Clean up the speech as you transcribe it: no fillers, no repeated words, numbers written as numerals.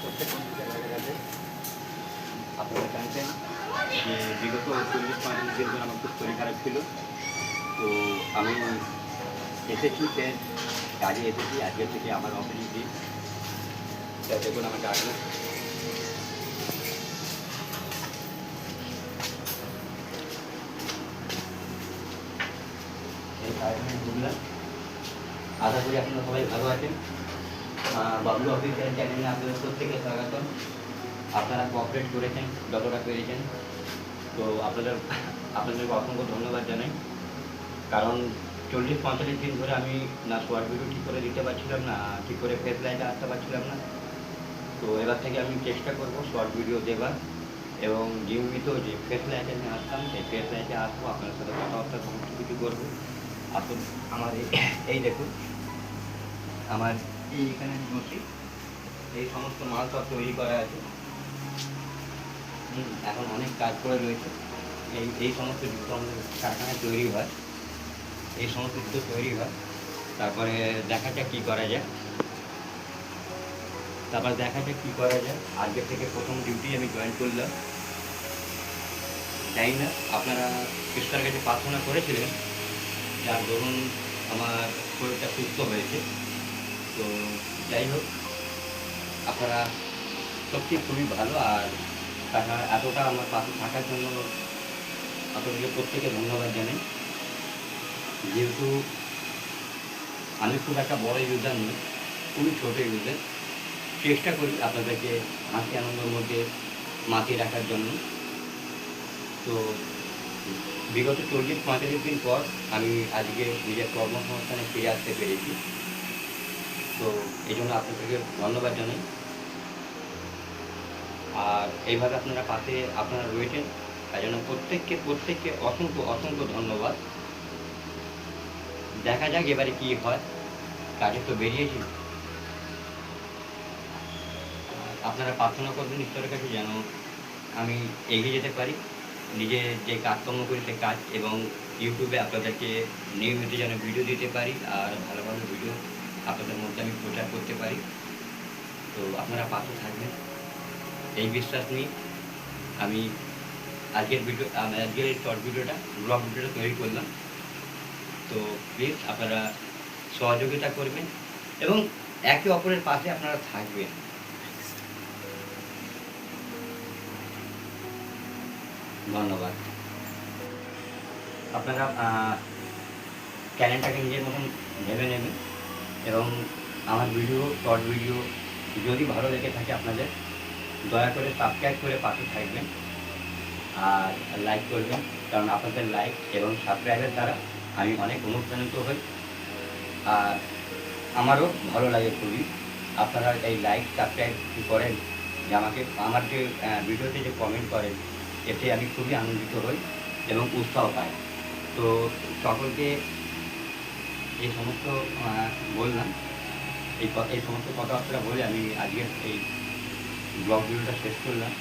প্রত্যেক বন্ধুদের কাছে আপনারা জানতেন যে বিগত 40-45 দিন ধরে আমার খুব শরীর খারাপ ছিল। তো আমি এসেছি ফের কাজে এসেছি, আজকে থেকে আমার অফিস দিন। দেখুন আমার ডাকবেন। বললাম আশা করি আপনারা সবাই ভালো আছেন। বাবলু অফিসিয়াল চ্যানেলে আপনাদের প্রত্যেকে স্বাগতম। আপনারা কোঅপারেট করেছেন যতটা পেরেছেন, তো আপনাদেরকে অসংখ্য ধন্যবাদ জানাই। কারণ 40-45 দিন ধরে আমি না শর্ট ভিডিও ঠিক করে দিতে পারছিলাম না, ঠিক করে ফেস লাইটে আসতে পারছিলাম না। তো এবার থেকে আমি চেষ্টা করব শর্ট ভিডিও দেবার এবং নিয়মিত যে ফেস লাইটে আমি আসতাম সেই ফেস লাইটে আসবো, আপনার সাথে কথাবার্তা সমস্ত কিছু করবো। আসুন আমার এই দেখুন আমার এইখানে বসি, এই সমস্ত মাল সব তৈরি করা আছে। এখন অনেক কাজ করে রয়েছে। এই সমস্ত জুতো আমাদের কারখানায় তৈরি হয়, এই সমস্ত জুতো তৈরি হয়। তারপরে দেখা যাক কী করা যায়, আজকে থেকে প্রথম ডিউটি আমি জয়েন করলাম। জানি না আপনারা ঈশ্বরের কাছে প্রার্থনা করেছিলেন যার ধরুন আমার শরীরটা সুস্থ হয়েছে। তো যাই হোক, আপনারা সত্যি খুবই ভালো। আর তাছাড়া এতটা আমার পাশে থাকার জন্য আপনাদেরকে প্রত্যেকে ধন্যবাদ জানাই। যেহেতু আমি খুব একটা বড় ইউজার নই, খুবই ছোটো ইউজার, চেষ্টা করি আপনাদেরকে হাসি আনন্দের মধ্যে মাতিয়ে রাখার জন্য। তো বিগত 40-45 দিন পর আমি আজকে নিজের কর্মসংস্থানে ফিরে আসতে পেরেছি। তো এই জন্য আপনাদেরকে ধন্যবাদ জানাই। আর এইভাবে আপনারা রয়েছেন, তাই জন্য প্রত্যেককে অসংখ্য ধন্যবাদ। দেখা যাক এবারে কী হয়, কাজে তো বেরিয়েছি। আপনারা প্রার্থনা করবেন ঈশ্বরের কাছে যেন আমি এগিয়ে যেতে পারি, নিজে যে কাজকর্ম করি সে কাজ, এবং ইউটিউবে আপনাদেরকে নিয়মিত যেন ভিডিও দিতে পারি আর ভালো ভালো ভিডিও আপনাদের মধ্যে আমি প্রচার করতে পারি। তো আপনারা পাশে থাকবেন এই বিশ্বাস নিয়ে আমি আজকের শর্ট ভিডিওটা ব্লগ ভিডিওটা তৈরি করলাম। তো প্লিজ আপনারা সহযোগিতা করবেন এবং একে অপরের পাশে আপনারা থাকবেন। ধন্যবাদ। আপনারা চ্যানেলটাকে নিজের মতন ভেবে নেবেন এবং আমার শর্ট ভিডিও যদি ভালো লেগে থাকে আপনাদের, দয়া করে সাবস্ক্রাইব করে পাশে থাকবেন আর লাইক করবেন। কারণ আপনাদের লাইক এবং সাবস্ক্রাইবের দ্বারা আমি অনেক অনুপ্রাণিত হই আর আমারও ভালো লাগে খুবই। আপনারা এই লাইক সাবস্ক্রাইব করেন, যে আমার যে ভিডিওতে যে কমেন্ট করেন, এতে আমি খুবই আনন্দিত হই এবং উৎসাহ পাই। তো সকলকে এই সমস্ত বললাম, এই সমস্ত কথাবার্তা বলে আমি আজকের এই ব্লগ ভিডিওটা শেষ করলাম।